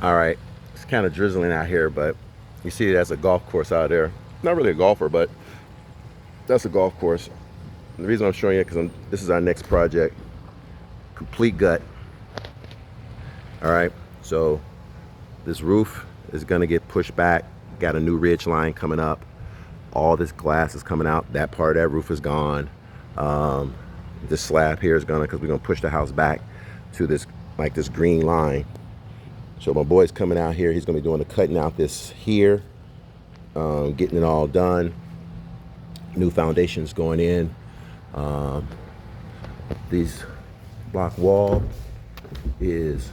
All right, it's kind of drizzling out here, but you see that's a golf course out there. Not really a golfer, but that's a golf course. And the reason I'm showing you because this is our next project, complete gut. All right, so this roof is gonna get pushed back. Got a new ridge line coming up. All this glass is coming out. That part of that roof is gone. Um, this slab here is gonna, because we're gonna push the house back to this, like this green line. So my boy's coming out here. He's gonna be doing the cutting out this here, getting it all done. New foundations going in. Um, these block wall is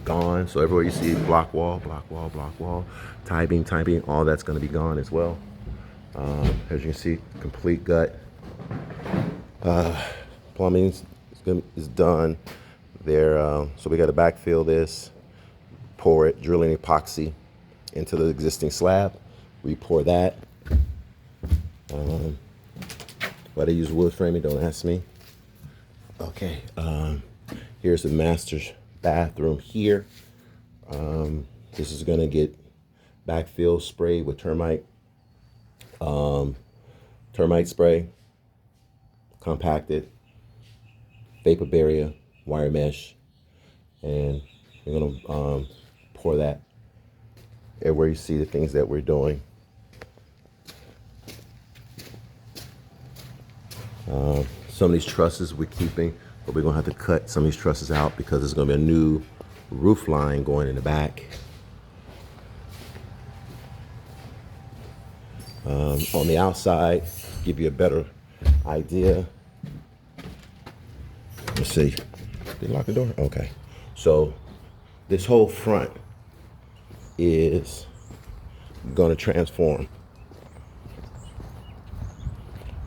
gone. So everywhere you see block wall, block wall, block wall, tie beam, all that's going to be gone as well. As you can see, complete gut. Plumbing is done there. So we got to backfill this, pour it, drilling epoxy into the existing slab, re-pour that. Why they use wood framing, don't ask me. Okay, here's the master's bathroom here. This is gonna get backfill sprayed with termite spray, compacted, vapor barrier, wire mesh, and we're gonna pour that everywhere you see the things that we're doing. Some of these trusses we're keeping, but we're gonna have to cut some of these trusses out because there's gonna be a new roof line going in the back. On the outside, give you a better idea. Let's see. Did they lock the door? Okay. So this whole front is gonna transform.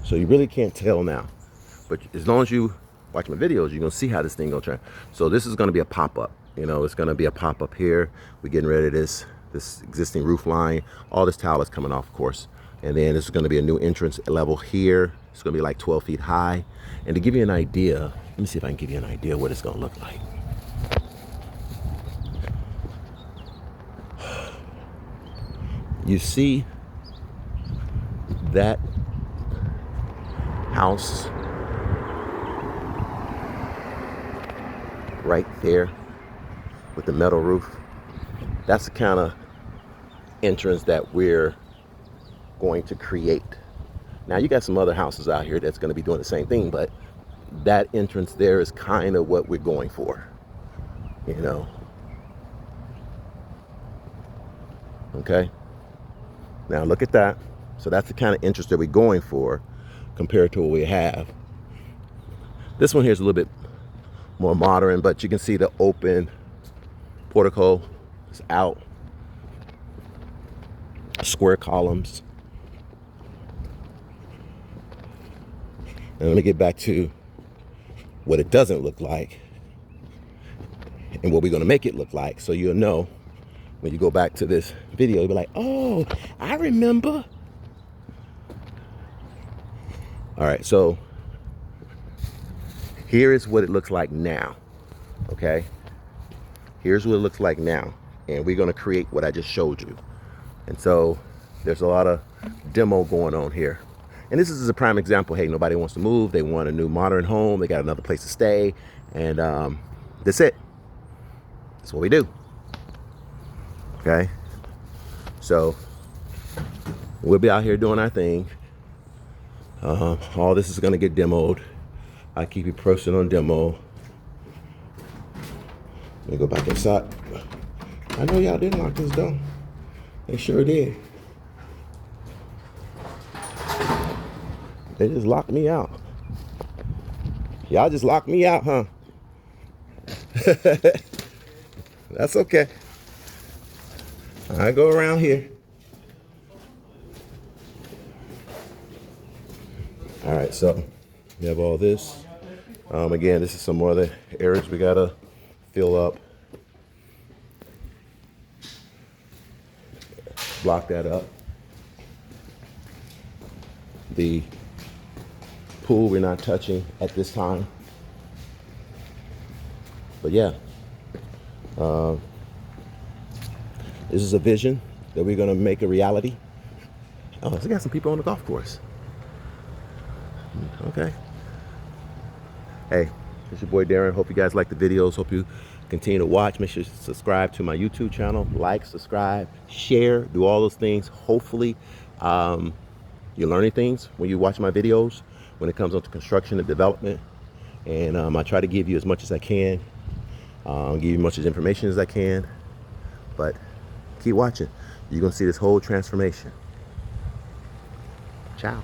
So you really can't tell now. But as long as you watch my videos, you're gonna see how this thing gonna turn. So this is gonna be a pop-up. You know, it's gonna be a pop-up here. We're getting rid of this existing roof line. All this tile is coming off, of course. And then this is gonna be a new entrance level here. It's gonna be like 12 feet high. And to give you an idea, let me see if I can give you an idea what it's gonna look like. You see that house right there with the metal roof? That's the kind of entrance that we're going to create. Now you got some other houses out here that's going to be doing the same thing, but that entrance there is kind of what we're going for, you know. Okay, now look at that. So that's the kind of entrance that we're going for compared to what we have. This one here is a little bit more modern, but you can see the open portico is out, square columns. And let me get back to what it doesn't look like and what we're going to make it look like, so you'll know when you go back to this video. You'll be like, oh, I remember. All right, so here is what it looks like now. Okay, here's what it looks like now, and we're going to create what I just showed you. And so there's a lot of demo going on here, and this is a prime example. Hey, nobody wants to move. They want a new modern home. They got another place to stay, and that's it. That's what we do. Okay, so we'll be out here doing our thing. All this is going to get demoed. I keep you posted on demo. Let me go back inside. I know y'all didn't lock this door. They sure did. They just locked me out. Y'all just locked me out, huh? That's okay. I go around here. All right, so we have all this. Again, this is some more of the areas we gotta fill up. Block that up. The pool we're not touching at this time. But yeah, This is a vision that we're gonna make a reality. Oh, so we got some people on the golf course. Okay. Hey, it's your boy Darren. Hope you guys like the videos. Hope you continue to watch. Make sure you subscribe to my YouTube channel. Like, subscribe, share, do all those things. Hopefully, you're learning things when you watch my videos when it comes on to construction and development. And I try to give you as much as I can. Give you as much information as I can. But keep watching. You're going to see this whole transformation. Ciao.